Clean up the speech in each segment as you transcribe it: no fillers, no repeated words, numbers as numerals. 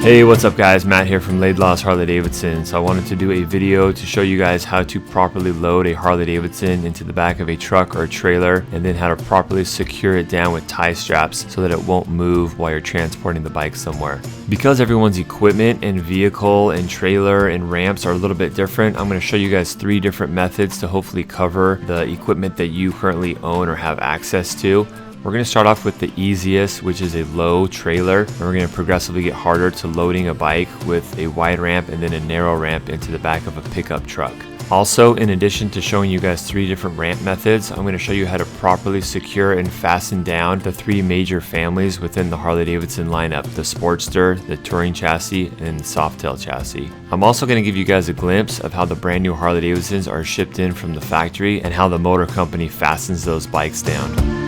Hey, what's up guys? Matt here from Laidlaw's Harley-Davidson. So I wanted to do a video to show you guys how to properly load a Harley-Davidson into the back of a truck or a trailer, and then how to properly secure it down with tie straps so that it won't move while you're transporting the bike somewhere. Because everyone's equipment and vehicle and trailer and ramps are a little bit different, I'm going to show you guys 3 different methods to hopefully cover the equipment that you currently own or have access to. We're going to start off with the easiest, which is a low trailer, and we're going to progressively get harder to loading a bike with a wide ramp and then a narrow ramp into the back of a pickup truck. Also, in addition to showing you guys 3 different ramp methods, I'm going to show you how to properly secure and fasten down the 3 major families within the Harley-Davidson lineup: the Sportster, the Touring Chassis, and the Softail Chassis. I'm also going to give you guys a glimpse of how the brand new Harley-Davidsons are shipped in from the factory and how the motor company fastens those bikes down.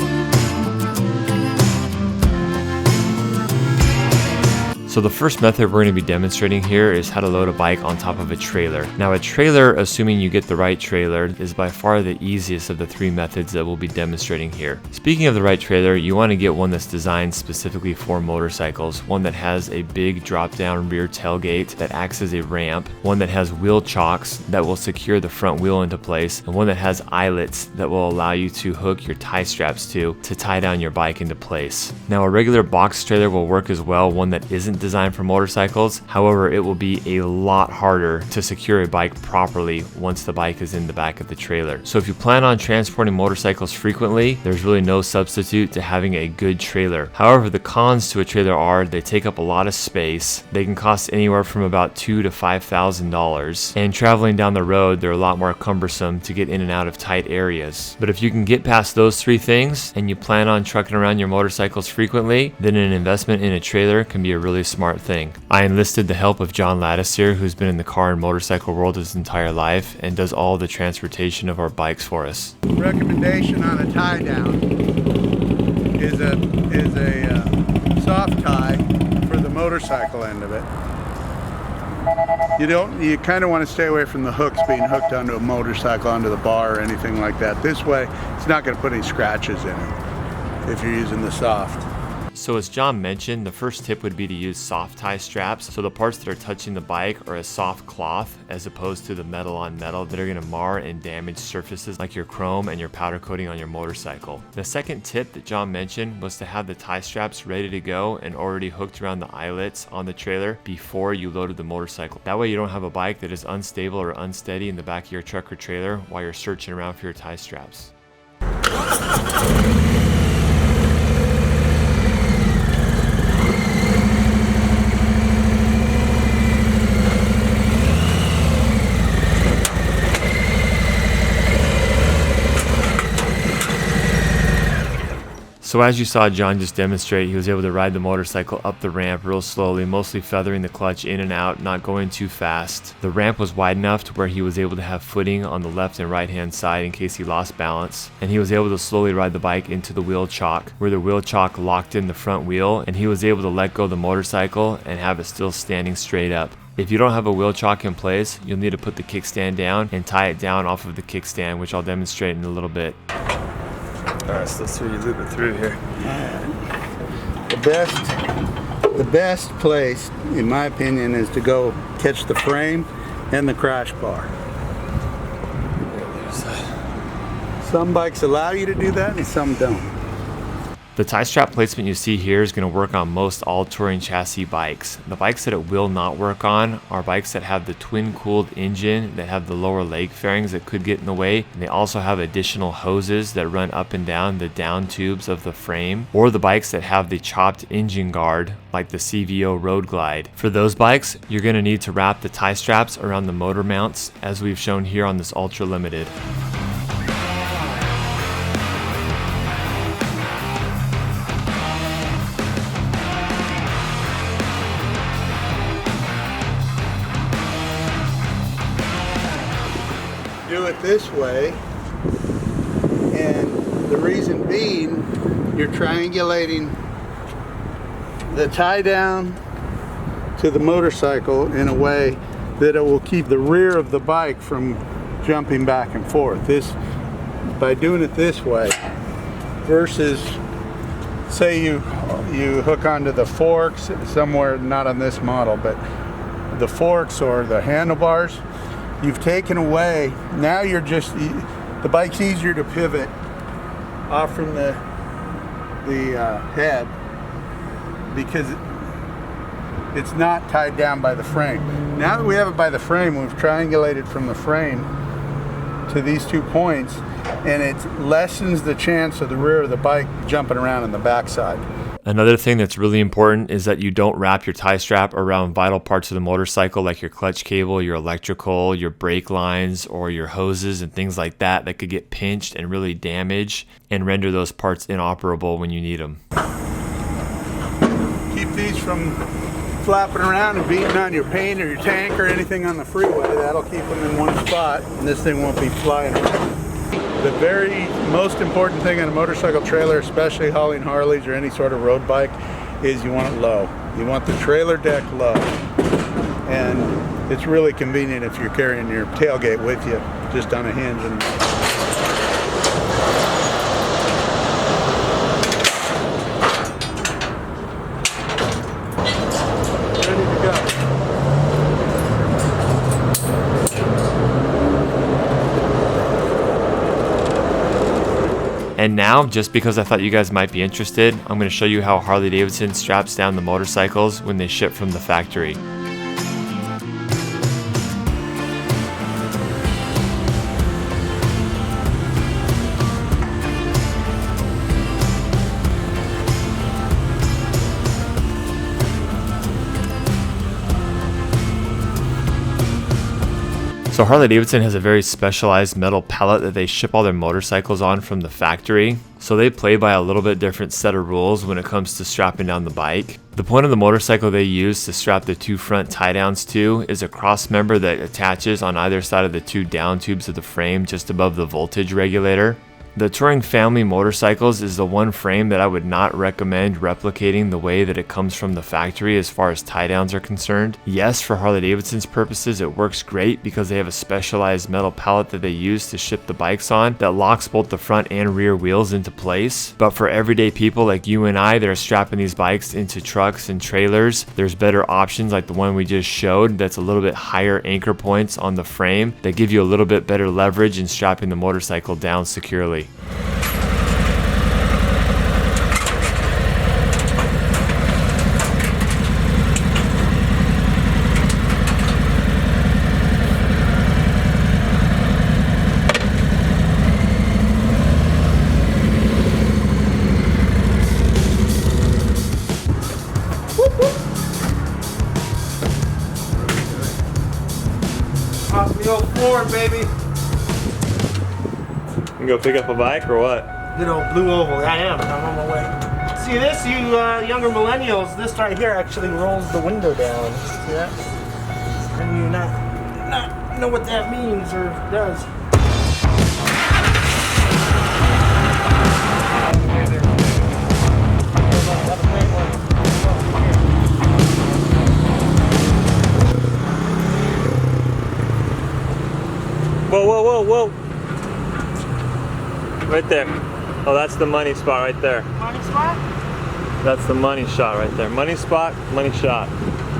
So the first method we're going to be demonstrating here is how to load a bike on top of a trailer. Now a trailer, assuming you get the right trailer, is by far the easiest of the 3 methods that we'll be demonstrating here. Speaking of the right trailer, you want to get one that's designed specifically for motorcycles, one that has a big drop-down rear tailgate that acts as a ramp, one that has wheel chocks that will secure the front wheel into place, and one that has eyelets that will allow you to hook your tie straps to tie down your bike into place. Now a regular box trailer will work as well, one that isn't designed for motorcycles. However, it will be a lot harder to secure a bike properly once the bike is in the back of the trailer. So if you plan on transporting motorcycles frequently, there's really no substitute to having a good trailer. However, the cons to a trailer are they take up a lot of space. They can cost anywhere from about $2,000 to $5,000, and traveling down the road, they're a lot more cumbersome to get in and out of tight areas. But if you can get past those 3 things and you plan on trucking around your motorcycles frequently, then an investment in a trailer can be a really smart thing. I enlisted the help of John Lattiser, who's been in the car and motorcycle world his entire life and does all the transportation of our bikes for us. Recommendation on a tie down is a soft tie for the motorcycle end of it. You kind of want to stay away from the hooks being hooked onto a motorcycle, onto the bar or anything like that. This way it's not going to put any scratches in it if you're using the soft. So as John mentioned, the first tip would be to use soft tie straps. So the parts that are touching the bike are a soft cloth as opposed to the metal on metal that are going to mar and damage surfaces like your chrome and your powder coating on your motorcycle. The second tip that John mentioned was to have the tie straps ready to go and already hooked around the eyelets on the trailer before you loaded the motorcycle. That way you don't have a bike that is unstable or unsteady in the back of your truck or trailer while you're searching around for your tie straps. So as you saw John just demonstrate, he was able to ride the motorcycle up the ramp real slowly, mostly feathering the clutch in and out, not going too fast. The ramp was wide enough to where he was able to have footing on the left and right hand side in case he lost balance, and he was able to slowly ride the bike into the wheel chock, where the wheel chock locked in the front wheel, and he was able to let go of the motorcycle and have it still standing straight up. If you don't have a wheel chock in place, you'll need to put the kickstand down and tie it down off of the kickstand, which I'll demonstrate in a little bit. Alright, so let's see you loop it through here. The best place, in my opinion, is to go catch the frame and the crash bar. Some bikes allow you to do that and some don't. The tie strap placement you see here is going to work on most all touring chassis bikes. The bikes that it will not work on are bikes that have the twin cooled engine, that have the lower leg fairings that could get in the way, and they also have additional hoses that run up and down the down tubes of the frame, or the bikes that have the chopped engine guard like the CVO Road Glide. For those bikes, you're going to need to wrap the tie straps around the motor mounts as we've shown here on this Ultra Limited. Do it this way, and the reason being, you're triangulating the tie down to the motorcycle in a way that it will keep the rear of the bike from jumping back and forth. By doing it this way versus say you hook onto the forks somewhere, not on this model, but the forks or the handlebars, you've taken away, now you're just, the bike's easier to pivot off from the head because it's not tied down by the frame. Now that we have it by the frame, we've triangulated from the frame to these 2 points, and it lessens the chance of the rear of the bike jumping around on the backside. Another thing that's really important is that you don't wrap your tie strap around vital parts of the motorcycle like your clutch cable, your electrical, your brake lines, or your hoses and things like that could get pinched and really damage and render those parts inoperable when you need them. Keep these from flapping around and beating on your paint or your tank or anything on the freeway. That'll keep them in one spot and this thing won't be flying around. The very most important thing on a motorcycle trailer, especially hauling Harleys or any sort of road bike, is you want it low. You want the trailer deck low. And it's really convenient if you're carrying your tailgate with you, just on a hinge. Ready to go. And now, just because I thought you guys might be interested, I'm going to show you how Harley-Davidson straps down the motorcycles when they ship from the factory. So Harley-Davidson has a very specialized metal pallet that they ship all their motorcycles on from the factory. So they play by a little bit different set of rules when it comes to strapping down the bike. The point of the motorcycle they use to strap the 2 front tie downs to is a cross member that attaches on either side of the 2 down tubes of the frame just above the voltage regulator. The Touring family motorcycles is the one frame that I would not recommend replicating the way that it comes from the factory as far as tie downs are concerned. Yes, for Harley-Davidson's purposes it works great because they have a specialized metal pallet that they use to ship the bikes on that locks both the front and rear wheels into place. But for everyday people like you and I that are strapping these bikes into trucks and trailers, there's better options like the one we just showed that's a little bit higher anchor points on the frame that give you a little bit better leverage in strapping the motorcycle down securely. Off the old floor, baby. You go pick up a bike or what? Good old blue oval. I am. I'm on my way. See this, you younger millennials? This right here actually rolls the window down. See that? And you not know what that means or does. Whoa, whoa, whoa, whoa. Right there. Oh, that's the money spot right there. Money spot? That's the money shot right there. Money spot, money shot.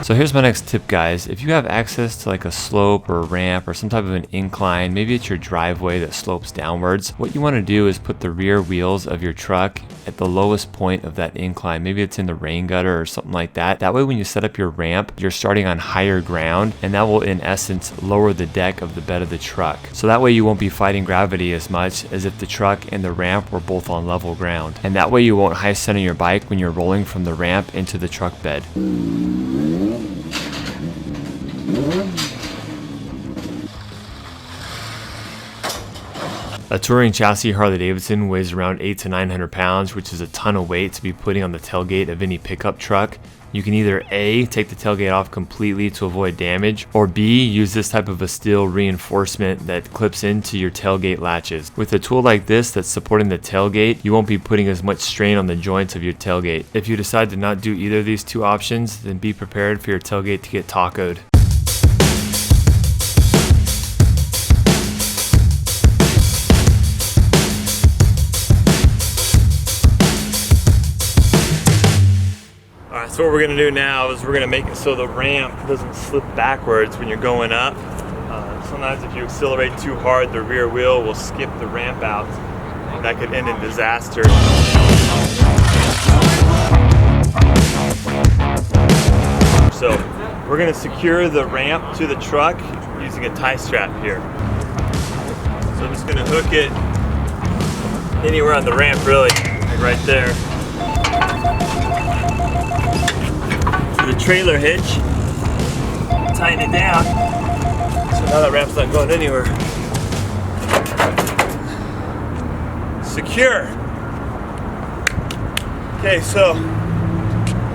So here's my next tip, guys. If you have access to like a slope or a ramp or some type of an incline, maybe it's your driveway that slopes downwards, what you want to do is put the rear wheels of your truck at the lowest point of that incline. Maybe it's in the rain gutter or something like that. That way when you set up your ramp, you're starting on higher ground, and that will in essence lower the deck of the bed of the truck. So that way you won't be fighting gravity as much as if the truck and the ramp were both on level ground. And that way you won't high center your bike when you're rolling from the ramp into the truck bed. A touring chassis Harley-Davidson weighs around 800 to 900 pounds, which is a ton of weight to be putting on the tailgate of any pickup truck. You can either A, take the tailgate off completely to avoid damage, or B, use this type of a steel reinforcement that clips into your tailgate latches. With a tool like this that's supporting the tailgate, you won't be putting as much strain on the joints of your tailgate. If you decide to not do either of these two options, then be prepared for your tailgate to get tacoed. So what we're gonna do now is we're gonna make it so the ramp doesn't slip backwards when you're going up. Sometimes if you accelerate too hard, the rear wheel will skip the ramp out. That could end in disaster. So we're gonna secure the ramp to the truck using a tie strap here. So I'm just gonna hook it anywhere on the ramp, really, like right there. To the trailer hitch, tighten it down. So now that ramp's not going anywhere. Secure. Okay, so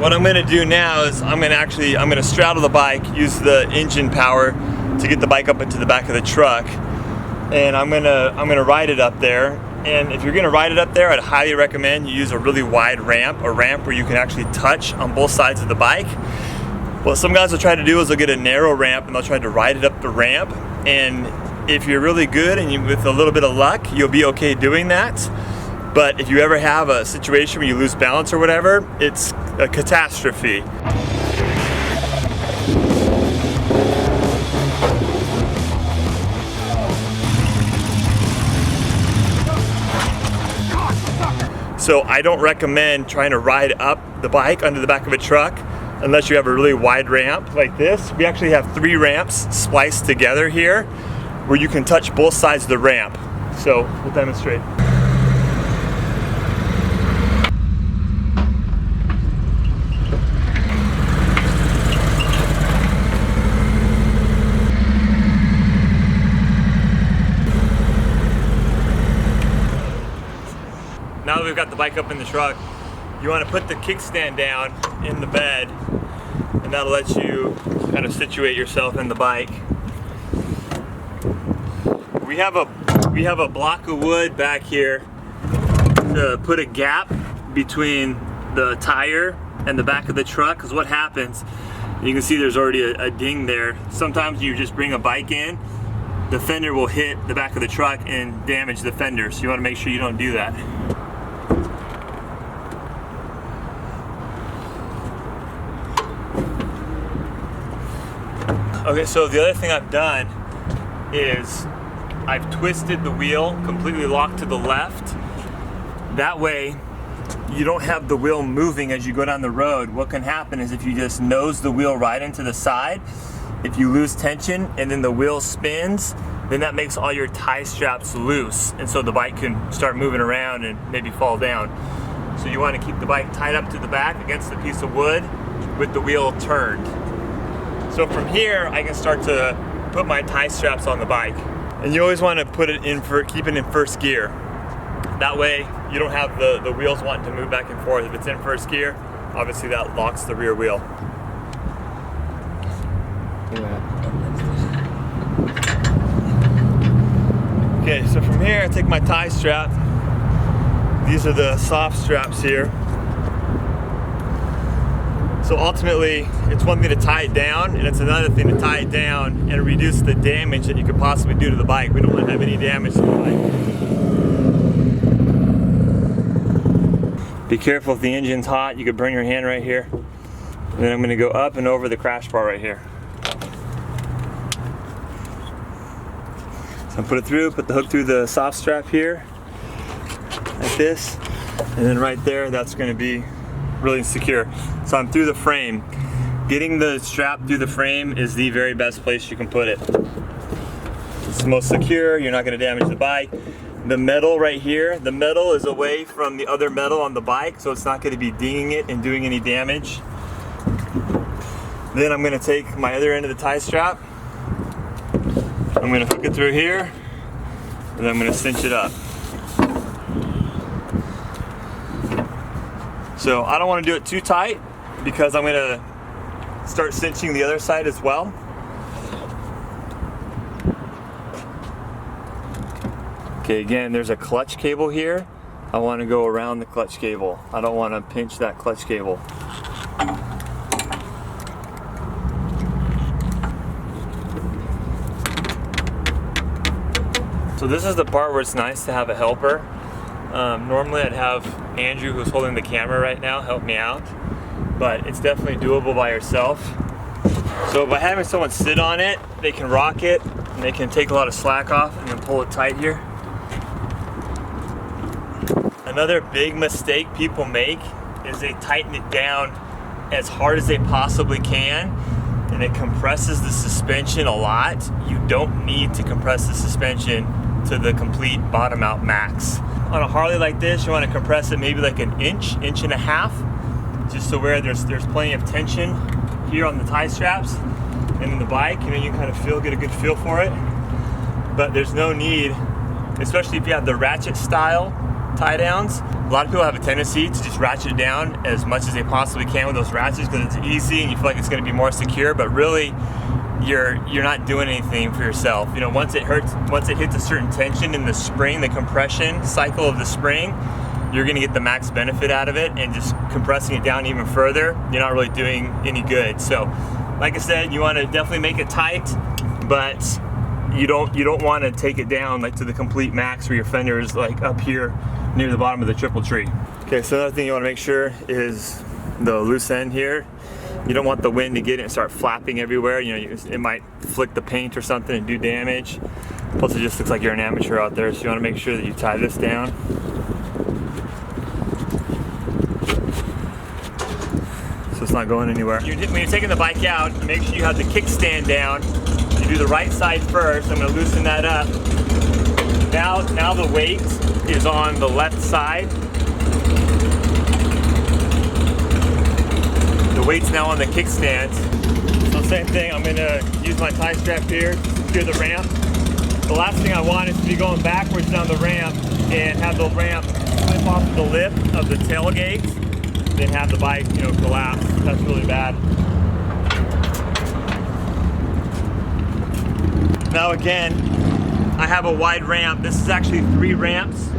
what I'm gonna do now is I'm gonna straddle the bike, use the engine power to get the bike up into the back of the truck, and I'm gonna ride it up there. And if you're gonna ride it up there, I'd highly recommend you use a really wide ramp, a ramp where you can actually touch on both sides of the bike. What some guys will try to do is they'll get a narrow ramp and they'll try to ride it up the ramp. And if you're really good and with a little bit of luck, you'll be okay doing that. But if you ever have a situation where you lose balance or whatever, it's a catastrophe. So I don't recommend trying to ride up the bike under the back of a truck unless you have a really wide ramp like this. We actually have 3 ramps spliced together here where you can touch both sides of the ramp. So we'll demonstrate. Now that we've got the bike up in the truck, you want to put the kickstand down in the bed, and that'll let you kind of situate yourself in the bike. We have a block of wood back here to put a gap between the tire and the back of the truck, because what happens, you can see there's already a ding there. Sometimes you just bring a bike in, the fender will hit the back of the truck and damage the fender, so you want to make sure you don't do that. Okay, so the other thing I've done is I've twisted the wheel completely locked to the left. That way you don't have the wheel moving as you go down the road. What can happen is if you just nose the wheel right into the side, if you lose tension and then the wheel spins, then that makes all your tie straps loose, and so the bike can start moving around and maybe fall down. So you want to keep the bike tied up to the back against the piece of wood with the wheel turned. So from here, I can start to put my tie straps on the bike. And you always want to put it in keep it in first gear. That way, you don't have the wheels wanting to move back and forth. If it's in first gear, obviously that locks the rear wheel. Okay, so from here, I take my tie strap. These are the soft straps here. So ultimately, it's one thing to tie it down, and it's another thing to tie it down and reduce the damage that you could possibly do to the bike. We don't want to have any damage to the bike. Be careful if the engine's hot, you could burn your hand right here. And then I'm going to go up and over the crash bar right here. So put it through, put the hook through the soft strap here, like this, and then right there, that's going to be really secure. So I'm through the frame. Getting the strap through the frame is the very best place you can put it. It's the most secure, you're not going to damage the bike. The metal right here, the metal is away from the other metal on the bike, so it's not going to be dinging it and doing any damage. Then I'm going to take my other end of the tie strap. I'm going to hook it through here, and then I'm going to cinch it up. So I don't want to do it too tight because I'm going to start cinching the other side as well. Okay, again, there's a clutch cable here. I want to go around the clutch cable. I don't want to pinch that clutch cable. So this is the part where it's nice to have a helper. Normally I'd have Andrew, who's holding the camera right now, help me out. but it's definitely doable by yourself. So by having someone sit on it, they can rock it and they can take a lot of slack off and then pull it tight here. Another big mistake people make is they tighten it down as hard as they possibly can, and it compresses the suspension a lot. You don't need to compress the suspension to the complete bottom out max. On a Harley like this, you want to compress it maybe like an inch and a half, just so where there's plenty of tension here on the tie straps and in the bike, you know, you can kind of get a good feel for it. But there's no need, especially if you have the ratchet style tie downs. A lot of people have a tendency to just ratchet it down as much as they possibly can with those ratchets because it's easy and you feel like it's going to be more secure, but really you're not doing anything for yourself. You know, once it hits a certain tension in the spring, the compression cycle of the spring, you're going to get the max benefit out of it, and just compressing it down even further, you're not really doing any good. So like I said, you want to definitely make it tight, but you don't want to take it down like to the complete max where your fender is like up here near the bottom of the triple tree. Okay, so another thing you want to make sure is the loose end here. You don't want the wind to get it and start flapping everywhere. You know, it might flick the paint or something and do damage. Plus it just looks like you're an amateur out there, so you want to make sure that you tie this down. So it's not going anywhere. When you're taking the bike out, make sure you have the kickstand down. You do the right side first. I'm going to loosen that up. Now the weight is on the left side. The weight's now on the kickstand. So same thing, I'm going to use my tie strap here to secure the ramp. The last thing I want is to be going backwards down the ramp and have the ramp slip off the lip of the tailgate, then have the bike, you know, collapse. That's really bad. Now again, I have a wide ramp. This is actually 3 ramps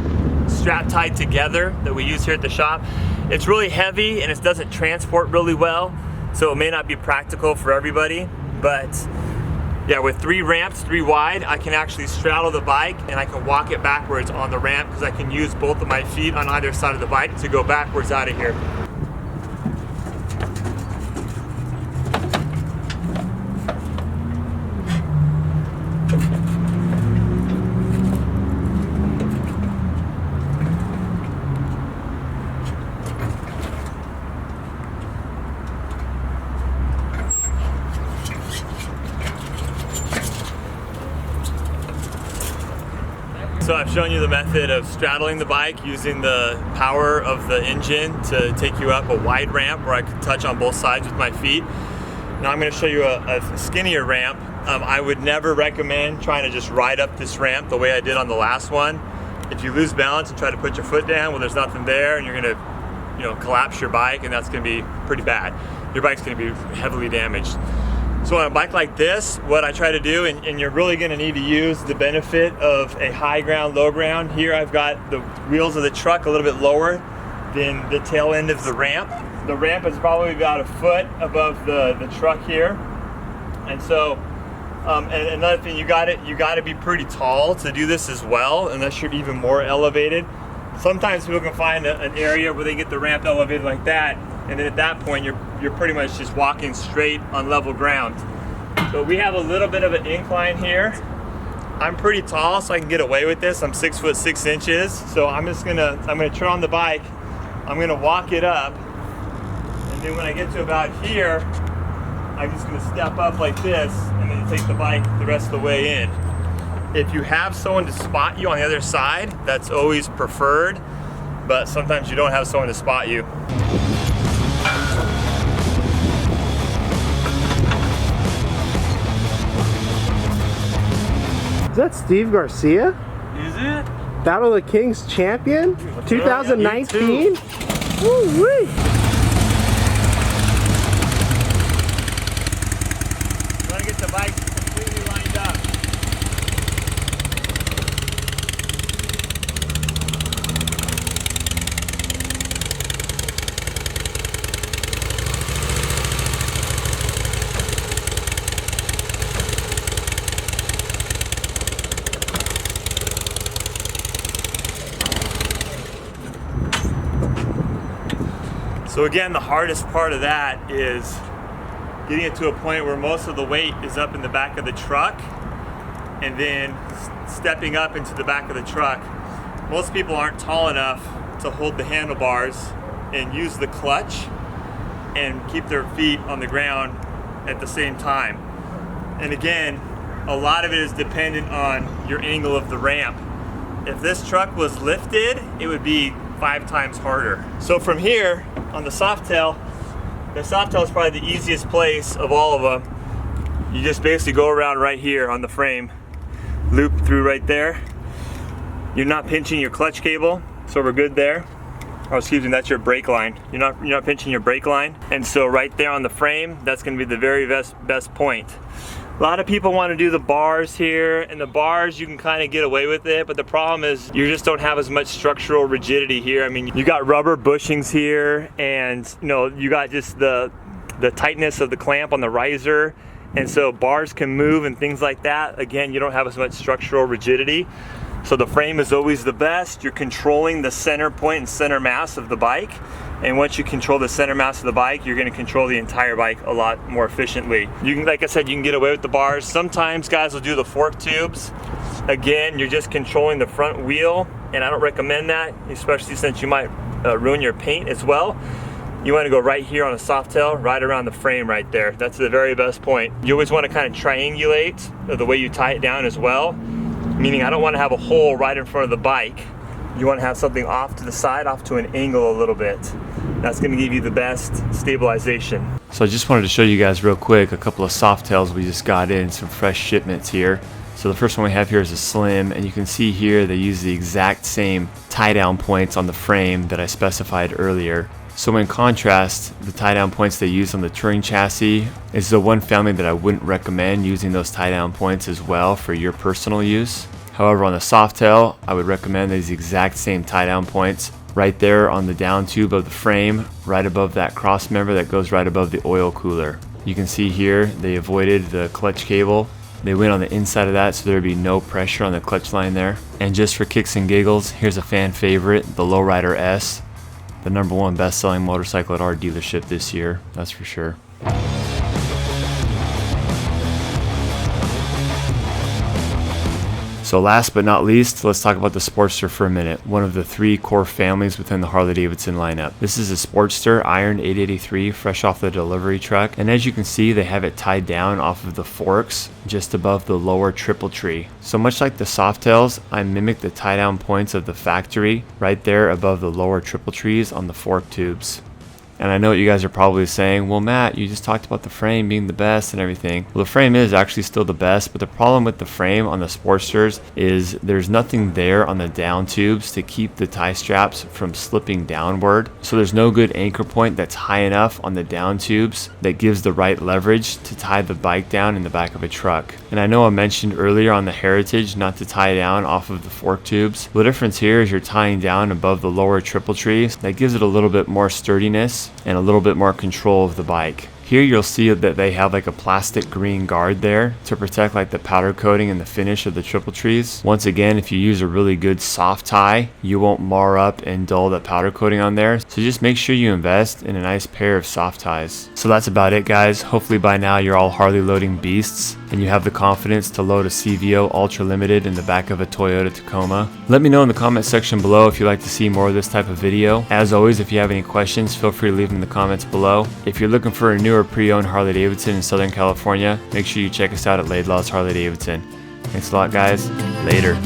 strap tied together that we use here at the shop. It's really heavy and it doesn't transport really well, so it may not be practical for everybody, but yeah, with 3 ramps, 3 wide, I can actually straddle the bike and I can walk it backwards on the ramp because I can use both of my feet on either side of the bike to go backwards out of here. So I've shown you the method of straddling the bike using the power of the engine to take you up a wide ramp where I can touch on both sides with my feet. Now I'm going to show you a skinnier ramp. I would never recommend trying to just ride up this ramp the way I did on the last one. If you lose balance and try to put your foot down, well, there's nothing there and you're going to, you know, collapse your bike, and that's going to be pretty bad. Your bike's going to be heavily damaged. So on a bike like this, what I try to do, and you're really going to need to use the benefit of a high ground, low ground. Here I've got the wheels of the truck a little bit lower than the tail end of the ramp. The ramp is probably about a foot above the truck here. And so, and another thing, you got to be pretty tall to do this as well, unless you're even more elevated. Sometimes people can find an area where they get the ramp elevated like that, and then at that point you're pretty much just walking straight on level ground. So we have a little bit of an incline here. I'm pretty tall, so I can get away with this. I'm 6 foot 6 inches, so I'm gonna turn on the bike. I'm gonna walk it up, and then when I get to about here, I'm just gonna step up like this, and then take the bike the rest of the way in. If you have someone to spot you on the other side, that's always preferred, but sometimes you don't have someone to spot you. Is that Steve Garcia? Is it? Battle of the Kings champion? 2019? Woo-wee! Trying to get the bike completely lined up. So again, the hardest part of that is getting it to a point where most of the weight is up in the back of the truck, and then stepping up into the back of the truck. Most people aren't tall enough to hold the handlebars and use the clutch and keep their feet on the ground at the same time. And again, a lot of it is dependent on your angle of the ramp. If this truck was lifted, it would be 5 times harder. So from here on the softail is probably the easiest place of all of them. You just basically go around right here on the frame, loop through right there. You're not pinching your clutch cable, so we're good there. Oh, excuse me, that's your brake line. You're not pinching your brake line. And so right there on the frame, that's gonna be the very best point. A lot of people want to do the bars here, and the bars you can kind of get away with it, but the problem is you just don't have as much structural rigidity here. I mean, you got rubber bushings here, and you know, you got just the tightness of the clamp on the riser, and so bars can move and things like that. Again, you don't have as much structural rigidity. So the frame is always the best. You're controlling the center point and center mass of the bike. And once you control the center mass of the bike, you're gonna control the entire bike a lot more efficiently. You can, like I said, you can get away with the bars. Sometimes guys will do the fork tubes. Again, you're just controlling the front wheel, and I don't recommend that, especially since you might ruin your paint as well. You wanna go right here on a softail, right around the frame right there. That's the very best point. You always wanna kind of triangulate the way you tie it down as well. Meaning I don't want to have a hole right in front of the bike. You want to have something off to the side, off to an angle a little bit. That's going to give you the best stabilization. So I just wanted to show you guys real quick a couple of softails we just got in, some fresh shipments here. So the first one we have here is a slim, and you can see here they use the exact same tie down points on the frame that I specified earlier. So in contrast, the tie down points they use on the touring chassis is the one family that I wouldn't recommend using those tie down points as well for your personal use. However, on the softail, I would recommend these exact same tie down points right there on the down tube of the frame, right above that cross member that goes right above the oil cooler. You can see here they avoided the clutch cable. They went on the inside of that so there'd be no pressure on the clutch line there. And just for kicks and giggles, here's a fan favorite, the Lowrider S. The #1 best-selling motorcycle at our dealership this year, that's for sure. So last but not least, let's talk about the Sportster for a minute, one of the 3 core families within the Harley-Davidson lineup. This is a Sportster Iron 883 fresh off the delivery truck, and as you can see they have it tied down off of the forks just above the lower triple tree. So much like the Softails, I mimicked the tie down points of the factory right there above the lower triple trees on the fork tubes. And I know what you guys are probably saying, well Matt, you just talked about the frame being the best and everything. Well, the frame is actually still the best, but the problem with the frame on the Sportsters is there's nothing there on the down tubes to keep the tie straps from slipping downward. So there's no good anchor point that's high enough on the down tubes that gives the right leverage to tie the bike down in the back of a truck. And I know I mentioned earlier on the Heritage not to tie down off of the fork tubes. The difference here is you're tying down above the lower triple trees. That gives it a little bit more sturdiness and a little bit more control of the bike. Here you'll see that they have like a plastic green guard there to protect like the powder coating and the finish of the triple trees. Once again, if you use a really good soft tie, you won't mar up and dull that powder coating on there. So just make sure you invest in a nice pair of soft ties. So that's about it guys. Hopefully by now you're all Harley loading beasts and you have the confidence to load a CVO Ultra Limited in the back of a Toyota Tacoma. Let me know in the comment section below if you'd like to see more of this type of video. As always, if you have any questions, feel free to leave them in the comments below. If you're looking for a newer pre-owned Harley-Davidson in Southern California, make sure you check us out at Laidlaw's Harley-Davidson. Thanks a lot guys. Later.